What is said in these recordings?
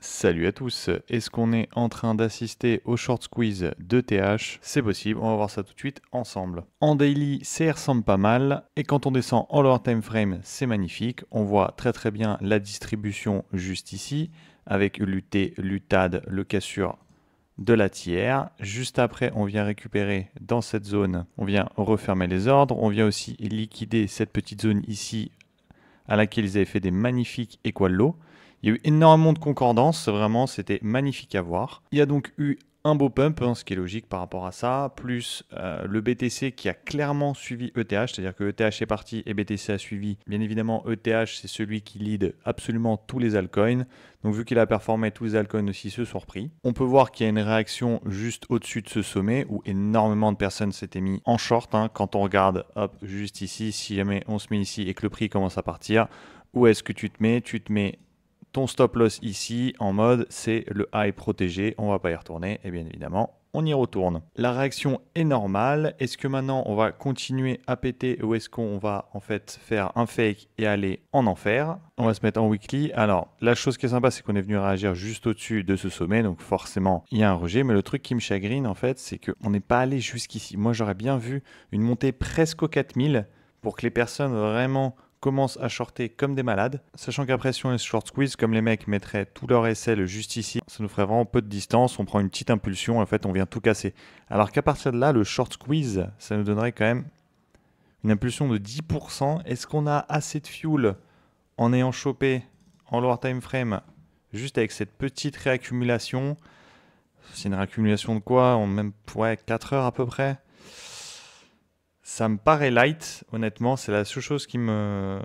Salut à tous, est-ce qu'on est en train d'assister au short squeeze de TH? C'est possible, on va voir ça tout de suite ensemble. En daily, ça y ressemble pas mal, et quand on descend en lower time frame, c'est magnifique. On voit très bien la distribution juste ici, avec l'UT, l'UTAD, le cassure de la tiers. Juste après, on vient récupérer dans cette zone, on vient refermer les ordres, on vient aussi liquider cette petite zone ici, à laquelle ils avaient fait des magnifiques equal low. Il y a eu énormément de concordance, vraiment, c'était magnifique à voir. Il y a donc eu un beau pump, ce qui est logique par rapport à ça, plus le BTC qui a clairement suivi ETH, c'est-à-dire que ETH est parti et BTC a suivi. Bien évidemment, ETH, c'est celui qui lead absolument tous les altcoins. Donc vu qu'il a performé, tous les altcoins aussi se sont repris. On peut voir qu'il y a une réaction juste au-dessus de ce sommet où énormément de personnes s'étaient mis en short. Quand on regarde, hop, juste ici, si jamais on se met ici et que le prix commence à partir, où est-ce que tu te mets? Tu te mets ton stop loss ici en mode c'est le high protégé, on va pas y retourner et bien évidemment on y retourne. La réaction est normale. Est-ce que maintenant on va continuer à péter ou est-ce qu'on va en fait faire un fake et aller en enfer? On va se mettre en weekly. Alors la chose qui est sympa c'est qu'on est venu réagir juste au-dessus de ce sommet, donc forcément il y a un rejet, mais le truc qui me chagrine en fait c'est qu'on n'est pas allé jusqu'ici. Moi j'aurais bien vu une montée presque aux 4000 pour que les personnes vraiment commencent à shorter comme des malades, sachant qu'après si on est short squeeze, comme les mecs mettraient tout leur SL juste ici, ça nous ferait vraiment peu de distance, on prend une petite impulsion, en fait on vient tout casser. Alors qu'à partir de là, le short squeeze, ça nous donnerait quand même une impulsion de 10%. Est-ce qu'on a assez de fuel en ayant chopé en lower time frame, juste avec cette petite réaccumulation? C'est une réaccumulation de quoi? Même 4 heures à peu près. Ça me paraît light, honnêtement, c'est la seule chose qui me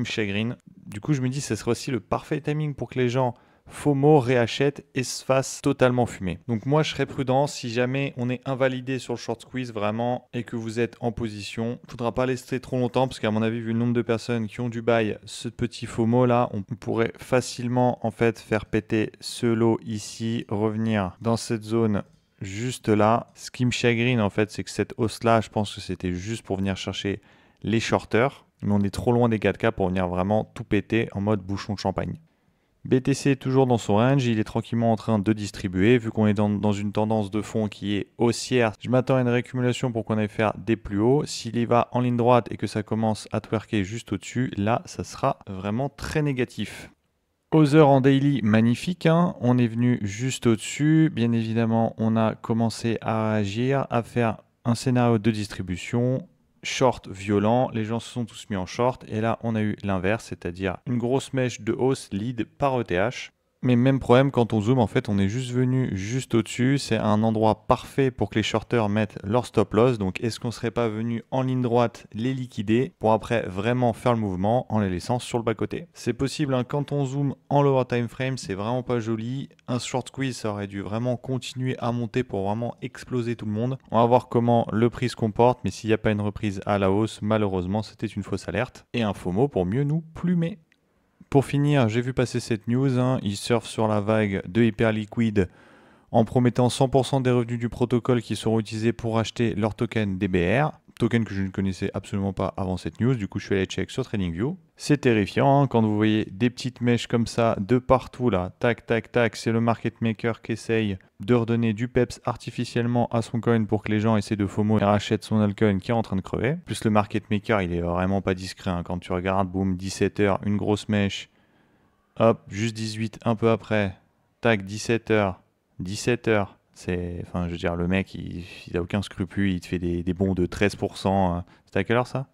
chagrine. Du coup, je me dis que ce serait aussi le parfait timing pour que les gens FOMO réachètent et se fassent totalement fumer. Donc moi, je serais prudent si jamais on est invalidé sur le short squeeze vraiment et que vous êtes en position. Il ne faudra pas laisser trop longtemps parce qu'à mon avis, vu le nombre de personnes qui ont du buy, ce petit FOMO là, on pourrait facilement en fait faire péter ce lot ici, revenir dans cette zone juste là. Ce qui me chagrine en fait, c'est que cette hausse là, je pense que c'était juste pour venir chercher les shorters, mais on est trop loin des 4K pour venir vraiment tout péter en mode bouchon de champagne. BTC est toujours dans son range, il est tranquillement en train de distribuer, vu qu'on est dans une tendance de fond qui est haussière. Je m'attends à une réaccumulation pour qu'on aille faire des plus hauts. S'il y va en ligne droite et que ça commence à twerker juste au-dessus, là, ça sera vraiment très négatif. Other en daily, magnifique, on est venu juste au-dessus. Bien évidemment, on a commencé à réagir, à faire un scénario de distribution, short violent, les gens se sont tous mis en short, et là on a eu l'inverse, c'est-à-dire une grosse mèche de hausse lead par ETH. Mais même problème quand on zoome, en fait on est juste venu juste au-dessus, c'est un endroit parfait pour que les shorters mettent leur stop loss. Donc est-ce qu'on serait pas venu en ligne droite les liquider pour après vraiment faire le mouvement en les laissant sur le bas-côté? C'est possible, quand on zoome en lower time frame, c'est vraiment pas joli. Un short squeeze, ça aurait dû vraiment continuer à monter pour vraiment exploser tout le monde. On va voir comment le prix se comporte, mais s'il n'y a pas une reprise à la hausse, malheureusement c'était une fausse alerte et un FOMO pour mieux nous plumer. Pour finir, j'ai vu passer cette news, ils surfent sur la vague de Hyperliquid en promettant 100% des revenus du protocole qui seront utilisés pour acheter leur token DBR, token que je ne connaissais absolument pas avant cette news, du coup je suis allé check sur TradingView. C'est terrifiant, quand vous voyez des petites mèches comme ça de partout là, tac tac tac, c'est le market maker qui essaye de redonner du peps artificiellement à son coin pour que les gens essaient de FOMO et rachètent son altcoin qui est en train de crever. Plus le market maker, il est vraiment pas discret, quand tu regardes, boum, 17h, une grosse mèche, hop, juste 18 un peu après, tac, 17h, 17h, enfin, je veux dire, le mec, il a aucun scrupule, il te fait des bons de 13%. C'était à quelle heure ça?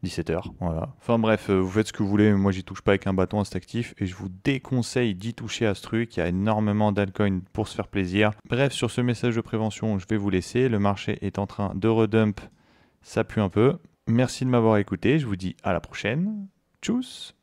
17h, voilà. Enfin bref, vous faites ce que vous voulez, mais moi j'y touche pas avec un bâton à cet actif et je vous déconseille d'y toucher à ce truc. Il y a énormément d'altcoins pour se faire plaisir. Bref, sur ce message de prévention, je vais vous laisser. Le marché est en train de redump, ça pue un peu. Merci de m'avoir écouté, je vous dis à la prochaine. Tchuss!